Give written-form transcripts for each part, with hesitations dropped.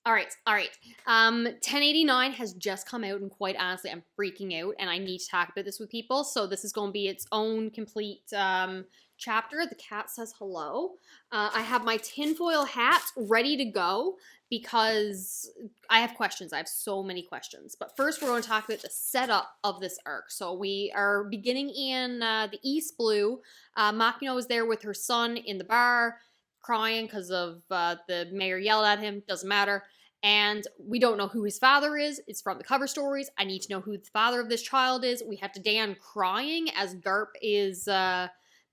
All right. 1089 has just come out, and quite honestly, I'm freaking out, and I need to talk about this with people. So this is going to be its own complete chapter. The cat says hello. I have my tinfoil hat ready to go because I have questions. I have so many questions. But first, we're going to talk about the setup of this arc. So we are beginning in the East Blue. Makino is there with her son in the bar, crying because of the mayor yelled at him. Doesn't matter. And we don't know who his father is. It's from the cover stories. I need to know who the father of this child is. We have to Dan crying as Garp is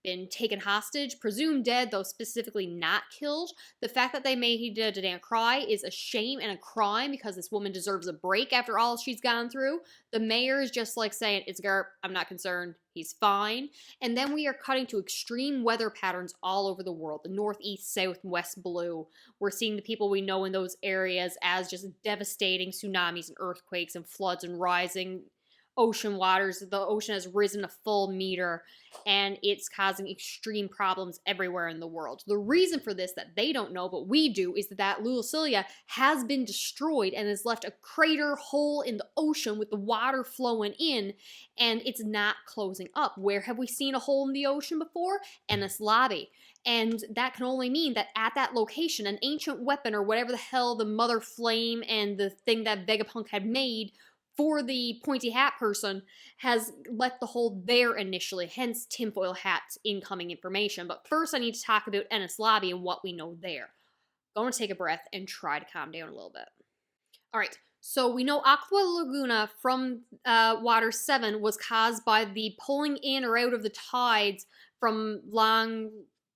been taken hostage, presumed dead, though specifically not killed. The fact that they made Dan cry is a shame and a crime because this woman deserves a break after all she's gone through. The mayor is just like saying, it's Garp, I'm not concerned, he's fine. And then we are cutting to extreme weather patterns all over the world. The northeast, south, west blue. We're seeing the people we know in those areas as just devastating tsunamis and earthquakes and floods and rising ocean waters. The ocean has risen a full meter and it's causing extreme problems everywhere in the world. The reason for this that they don't know, but we do, is that Lucilia has been destroyed and has left a crater hole in the ocean with the water flowing in, and it's not closing up. Where have we seen a hole in the ocean before? Enies Lobby. And that can only mean that at that location, an ancient weapon or whatever the hell the mother flame and the thing that Vegapunk had made for the pointy hat person has left the hole there initially, hence tinfoil hat's incoming information. But first I need to talk about Enies Lobby and what we know there. Going to take a breath and try to calm down a little bit. All right, so we know Aqua Laguna from Water 7 was caused by the pulling in or out of the tides from Long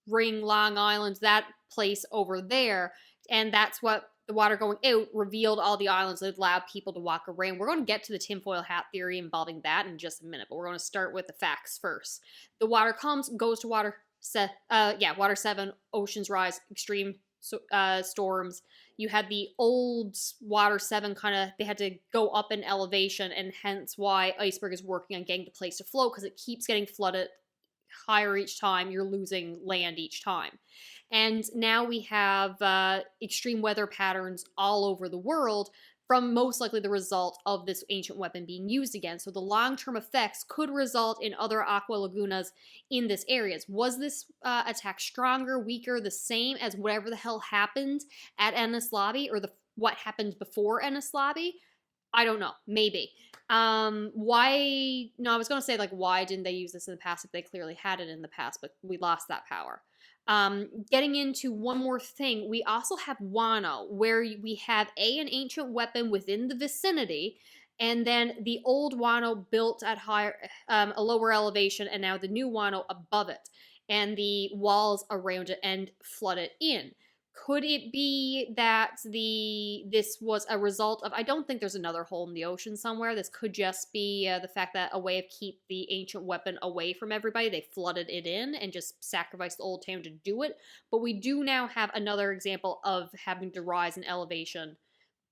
Island, that place over there, and that's what the water going out revealed all the islands that allowed people to walk around. We're going to get to the tinfoil hat theory involving that in just a minute, but we're going to start with the facts first. The water comes, goes to Water 7, oceans rise, extreme storms. You had the old Water 7 they had to go up in elevation, and hence why Iceberg is working on getting the place to float, because it keeps getting flooded higher each time. You're losing land each time. And now we have extreme weather patterns all over the world from most likely the result of this ancient weapon being used again. So the long-term effects could result in other Aqua Lagunas in this area. Was this attack stronger, weaker, the same as whatever the hell happened at Enies Lobby, or what happened before Enies Lobby? I don't know. Maybe. Why? No, I was going to say, like, why didn't they use this in the past if they clearly had it in the past, but we lost that power. Getting into one more thing, we also have Wano, where we have an ancient weapon within the vicinity, and then the old Wano built at a lower elevation, and now the new Wano above it, and the walls around it and flooded in. Could it be that this was a result of, I don't think there's another hole in the ocean somewhere. This could just be the fact that a way of keep the ancient weapon away from everybody. They flooded it in and just sacrificed the old town to do it. But we do now have another example of having to rise in elevation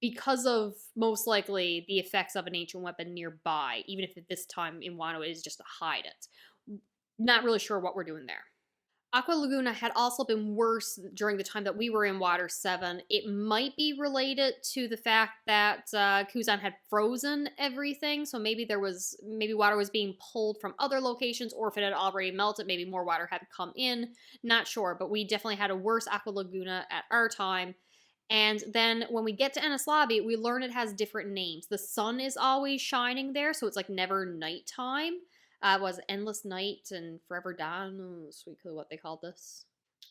because of, most likely, the effects of an ancient weapon nearby, even if at this time in Wano it is just to hide it. Not really sure what we're doing there. Aqua Laguna had also been worse during the time that we were in Water 7. It might be related to the fact that Kuzan had frozen everything, so maybe water was being pulled from other locations, or if it had already melted, maybe more water had come in. Not sure, but we definitely had a worse Aqua Laguna at our time. And then when we get to Enies Lobby, we learn it has different names. The sun is always shining there, so it's like never nighttime. Was Endless Night and Forever Dawn. Sweet clue what they called this.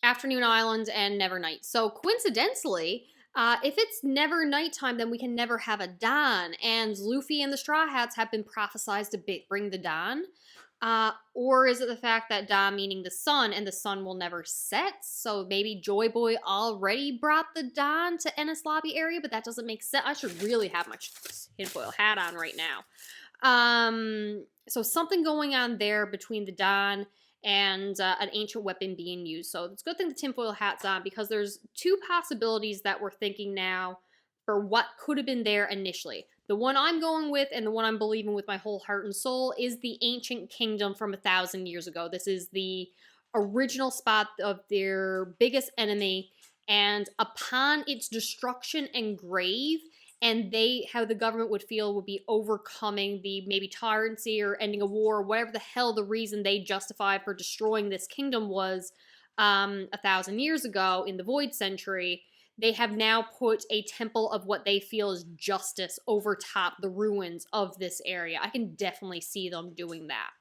Afternoon Island and Never Night. So coincidentally, if it's never nighttime, then we can never have a dawn. And Luffy and the Straw Hats have been prophesized to bring the dawn. Or is it the fact that dawn meaning the sun, and the sun will never set? So maybe Joy Boy already brought the dawn to Enies Lobby area, but that doesn't make sense. I should really have my tinfoil hat on right now. So something going on there between the dawn and an ancient weapon being used. So it's a good thing the tinfoil hat's on, because there's two possibilities that we're thinking now for what could have been there initially. The one I'm going with, and the one I'm believing with my whole heart and soul, is the ancient kingdom from 1,000 years ago. This is the original spot of their biggest enemy, And upon its destruction and grave, and how the government would feel would be overcoming the maybe tyranny or ending a war, whatever the hell the reason they justified for destroying this kingdom was 1,000 years ago in the Void Century. They have now put a temple of what they feel is justice over top the ruins of this area. I can definitely see them doing that.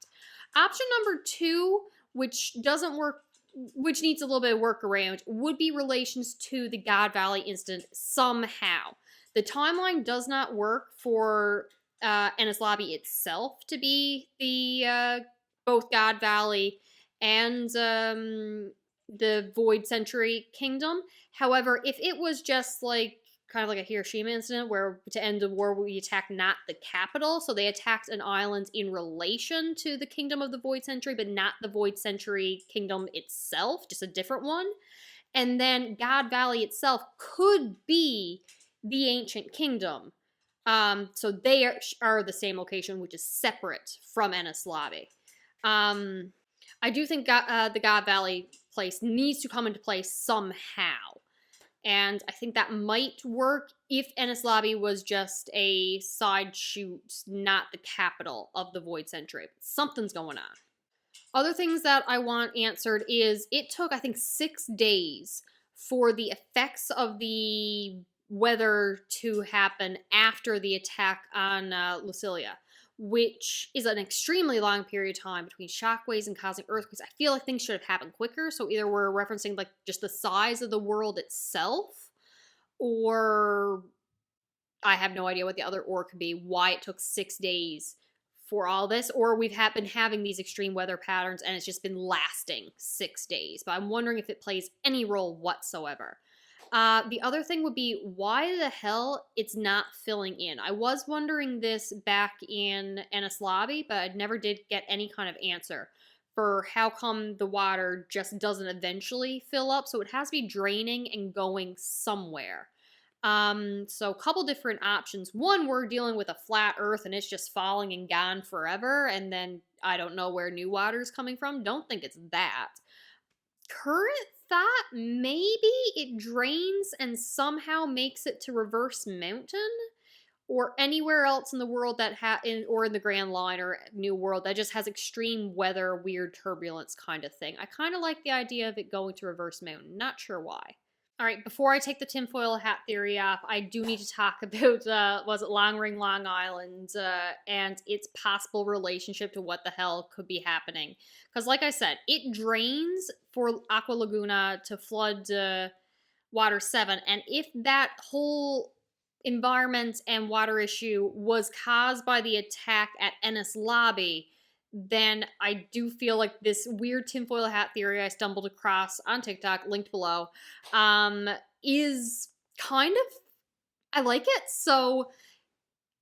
Option number 2, which doesn't work, which needs a little bit of workaround, would be relations to the God Valley incident somehow. The timeline does not work for Enies Lobby itself to be the both God Valley and the Void Century Kingdom. However, if it was just like kind of like a Hiroshima incident where to end the war we attacked not the capital, so they attacked an island in relation to the Kingdom of the Void Century, but not the Void Century Kingdom itself, just a different one. And then God Valley itself could be the Ancient Kingdom. So they are the same location, which is separate from Enies Lobby. I do think the God Valley place needs to come into play somehow. And I think that might work if Enies Lobby was just a side shoot, not the capital of the Void Century. Something's going on. Other things that I want answered is it took, I think, 6 days for the effects of the weather to happen after the attack on Lucilia, which is an extremely long period of time between shockwaves and causing earthquakes. I feel like things should have happened quicker, so either we're referencing like just the size of the world itself, or I have no idea what the other or could be, why it took 6 days for all this, or we've been having these extreme weather patterns and it's just been lasting 6 days. But I'm wondering if it plays any role whatsoever. The other thing would be why the hell it's not filling in. I was wondering this back in Enies Lobby, but I never did get any kind of answer for how come the water just doesn't eventually fill up. So it has to be draining and going somewhere. So a couple different options. One, we're dealing with a flat earth and it's just falling and gone forever. And then I don't know where new water is coming from. Don't think it's that. Current thought, maybe it drains and somehow makes it to Reverse Mountain or anywhere else in the world that or in the Grand Line or New World that just has extreme weather, weird turbulence kind of thing. I kind of like the idea of it going to Reverse Mountain. Not sure why. All right, before I take the tinfoil hat theory off, I do need to talk about, was it Long Ring Long Island and its possible relationship to what the hell could be happening. Because like I said, it drains for Aqua Laguna to flood Water 7. And if that whole environment and water issue was caused by the attack at Enies Lobby, then I do feel like this weird tinfoil hat theory I stumbled across on TikTok, linked below, is kind of, I like it. So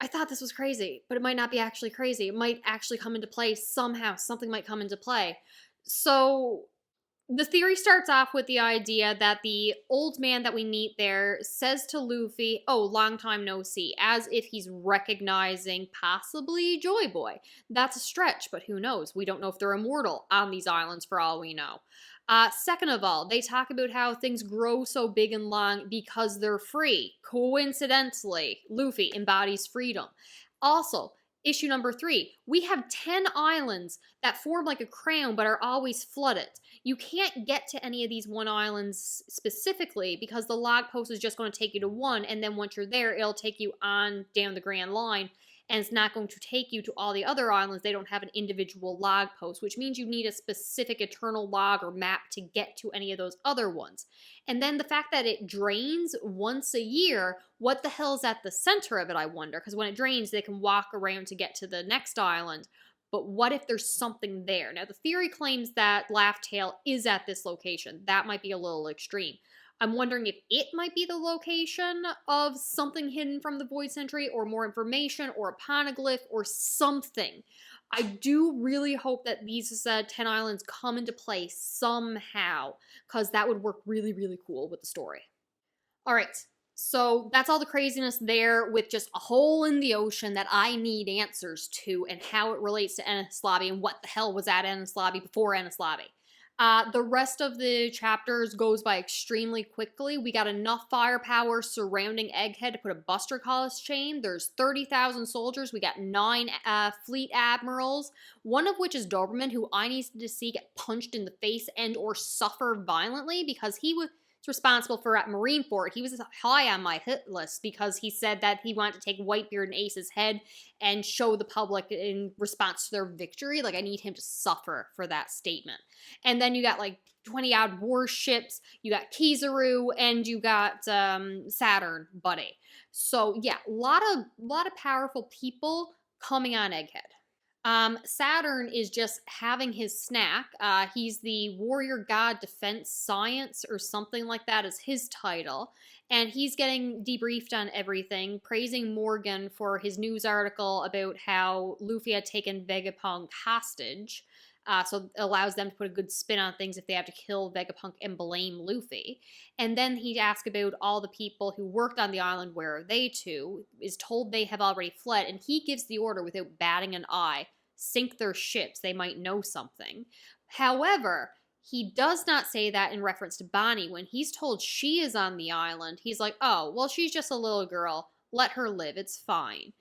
I thought this was crazy, but it might not be actually crazy. It might actually come into play somehow. Something might come into play. So the theory starts off with the idea that the old man that we meet there says to Luffy, oh, long time no see, as if he's recognizing possibly Joy Boy. That's a stretch, but who knows? We don't know if they're immortal on these islands for all we know. Second of all, they talk about how things grow so big and long because they're free. Coincidentally, Luffy embodies freedom. Also, issue number 3, we have 10 islands that form like a crown but are always flooded. You can't get to any of these one islands specifically because the log post is just going to take you to one, and then once you're there, it'll take you on down the Grand Line, and it's not going to take you to all the other islands. They don't have an individual log post, which means you need a specific eternal log or map to get to any of those other ones. And then the fact that it drains once a year, what the hell's at the center of it, I wonder? Because when it drains, they can walk around to get to the next island. But what if there's something there? Now, the theory claims that Laugh Tale is at this location. That might be a little extreme. I'm wondering if it might be the location of something hidden from the Void Century, or more information, or a poneglyph, or something. I do really hope that these 10 islands come into play somehow, because that would work really, really cool with the story. All right, so that's all the craziness there with just a hole in the ocean that I need answers to and how it relates to Enies Lobby and what the hell was at Enies Lobby before Enies Lobby. The rest of the chapters goes by extremely quickly. We got enough firepower surrounding Egghead to put a Buster College chain. There's 30,000 soldiers. We got 9 fleet admirals, one of which is Doberman, who I need to see get punched in the face and or suffer violently because he was responsible for at Marineford. He was high on my hit list because he said that he wanted to take Whitebeard and Ace's head and show the public in response to their victory. Like, I need him to suffer for that statement. And then you got like 20 odd warships, you got Kizaru, and you got Saturn Buddy. So yeah, a lot of powerful people coming on Egghead. Saturn is just having his snack. He's the Warrior God Defense Science or something like that is his title. And he's getting debriefed on everything, praising Morgan for his news article about how Luffy had taken Vegapunk hostage. So it allows them to put a good spin on things if they have to kill Vegapunk and blame Luffy. And then he'd ask about all the people who worked on the island, where are they to, is told they have already fled, and he gives the order without batting an eye, sink their ships, they might know something. However, he does not say that in reference to Bonney. When he's told she is on the island, he's like, oh, well, she's just a little girl, let her live, it's fine.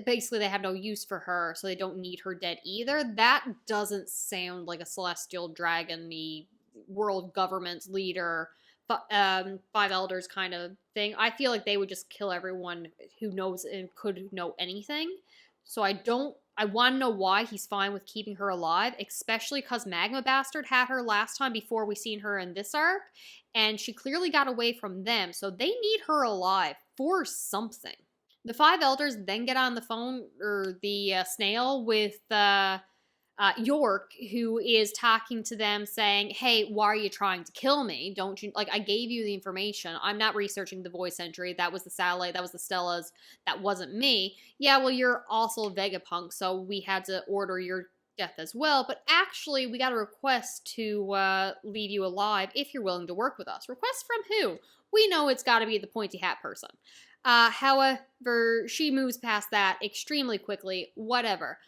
Basically they have no use for her, so they don't need her dead either. That doesn't sound like a celestial dragon-y world government leader, five elders kind of thing. I feel like they would just kill everyone who knows and could know anything. So I want to know why he's fine with keeping her alive, especially because Magma Bastard had her last time before we seen her in this arc, and she clearly got away from them, so they need her alive for something. The five elders then get on the phone, or the snail, with York, who is talking to them saying, hey, why are you trying to kill me? Don't you, like, I gave you the information. I'm not researching the Void Century. That was the satellite. That was the Stellas. That wasn't me. Yeah, well, you're also Vegapunk, so we had to order your death as well. But actually, we got a request to leave you alive if you're willing to work with us. Request from who? We know it's got to be the pointy hat person. However, she moves past that extremely quickly. Whatever.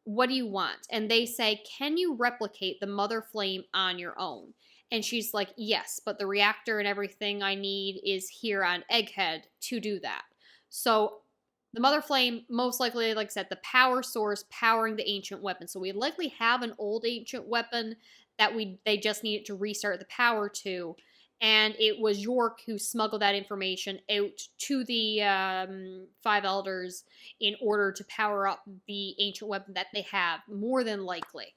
What do you want? And they say, can you replicate the Mother Flame on your own? And she's like, yes, but the reactor and everything I need is here on Egghead to do that. So the Mother Flame, most likely, like I said, the power source powering the ancient weapon. So we likely have an old ancient weapon that they just needed to restart the power to. And it was York who smuggled that information out to the five elders in order to power up the ancient weapon that they have, more than likely.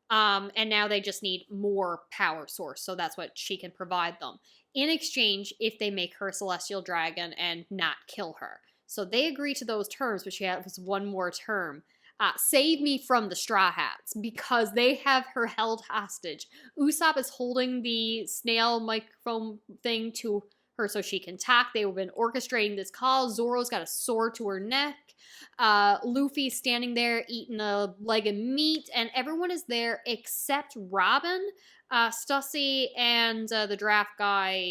And now they just need more power source, so that's what she can provide them. In exchange, if they make her a celestial dragon and not kill her. So they agree to those terms, but she has one more term. Save me from the Straw Hats, because they have her held hostage. Usopp is holding the snail microphone thing to her so she can talk. They've been orchestrating this call. Zoro's got a sword to her neck. Luffy's standing there eating a leg of meat, and everyone is there except Robin, Stussy, and the draft guy,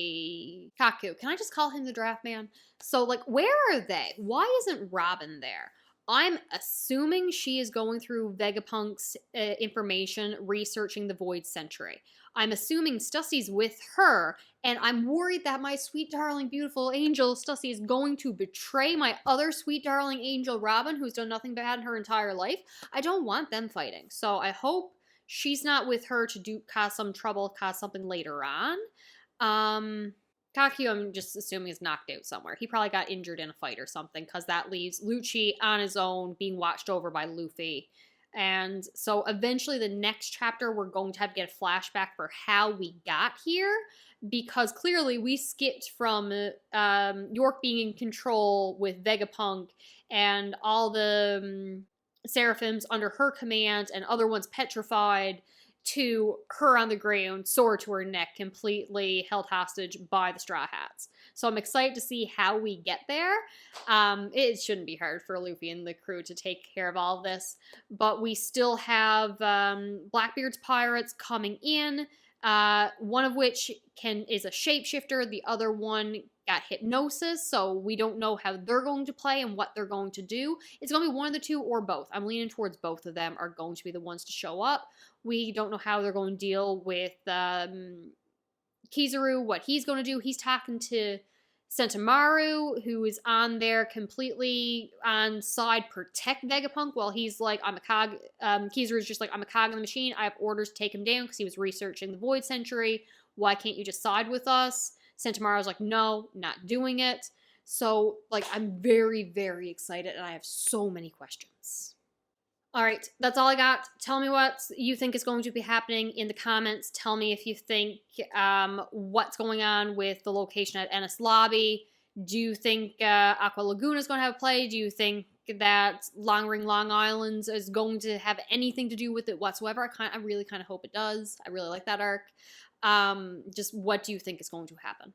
Kaku. Can I just call him the draft man? So, like, where are they? Why isn't Robin there? I'm assuming she is going through Vegapunk's information, researching the Void Century. I'm assuming Stussy's with her, and I'm worried that my sweet, darling, beautiful angel Stussy is going to betray my other sweet, darling angel Robin, who's done nothing bad in her entire life. I don't want them fighting, so I hope she's not with her to cause some trouble, cause something later on. Kaku, I'm just assuming, is knocked out somewhere. He probably got injured in a fight or something, because that leaves Lucci on his own, being watched over by Luffy. And so eventually the next chapter, we're going to have to get a flashback for how we got here, because clearly we skipped from York being in control with Vegapunk and all the Seraphims under her command and other ones petrified, to her on the ground, sword to her neck, completely held hostage by the Straw Hats. So I'm excited to see how we get there. It shouldn't be hard for Luffy and the crew to take care of all of this, but we still have Blackbeard's pirates coming in, one of which is a shapeshifter, the other one got hypnosis, so we don't know how they're going to play and what they're going to do. It's going to be one of the two or both. I'm leaning towards both of them are going to be the ones to show up. We don't know how they're going to deal with Kizaru, what he's going to do. He's talking to Sentamaru, who is on there completely on side protect Vegapunk, while he's like, I'm a cog. Kizaru's just like, I'm a cog in the machine. I have orders to take him down because he was researching the Void Century. Why can't you just side with us? Sentamaru's like, no, not doing it. So, like, I'm very, very excited, and I have so many questions. All right, that's all I got. Tell me what you think is going to be happening in the comments. Tell me if you think what's going on with the location at Enies Lobby. Do you think Aqua Laguna is going to have a play? Do you think that Long Ring Long Island is going to have anything to do with it whatsoever? I really kind of hope it does. I really like that arc. Just what do you think is going to happen?